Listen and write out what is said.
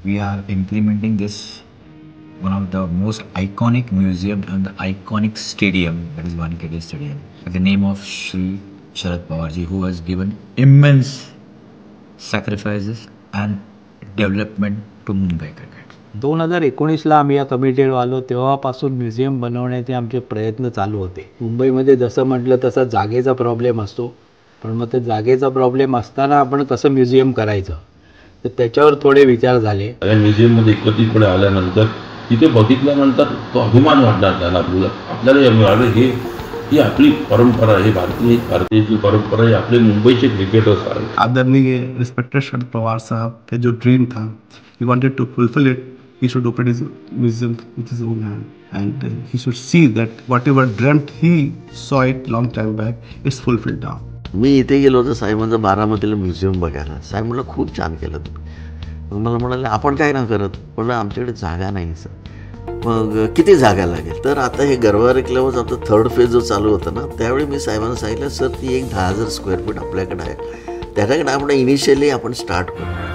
we are implementing this one of the most iconic museum and the iconic stadium, that is Wankhede Stadium, with the name of Shri Sharad Pawarji, who has given immense sacrifices and development to Mumbai cricket. 2019ला आम्ही या कमिटीवर आलो तेव्हापासून museum बनवण्याचे आमचे प्रयत्न चालू होते. मुंबईमध्ये जसं म्हटलं तसा जागेचा प्रॉब्लेम असतो, पण मग ते जागेचा प्रॉब्लेम असताना आपण कसं म्युझियम करायचं तर त्याच्यावर थोडे विचार झाले. या म्युझियममध्ये एकत्रितपणे आल्यानंतर तिथे बघितल्यानंतर तो अभिमान वाटणार त्याला आपल्याला ही आपली परंपरा आहे, भारतीय परंपरा आहे, आपले मुंबईचे क्रिकेटर्स आहेत. आदरणीय रिस्पेक्टेड शरद पवार साहब का जो ड्रीम था, he wanted to fulfill it. He should open his museum with his own hand, and he should see that whatever dreamt he saw it long time back is fulfilled now. मी इथे गेलो होतो साहेबांचं बारामतीला museum बघायला. साहेब म्हणलं खूप छान केलं तुम्ही. मला म्हणाले आपण काय ना करत, म्हणलं आमच्याकडे जागा नाही सर. मग किती जागा लागेल, तर आता हे गरवारे क्लबच आता 3rd फेज जो चालू होता ना त्यावेळी मी साहेबांना सांगितलं सर ती एक 10,000 स्क्वेअर फूट आपल्याकडे आहे, त्याच्याकडे आपण इनिशियली आपण स्टार्ट करू.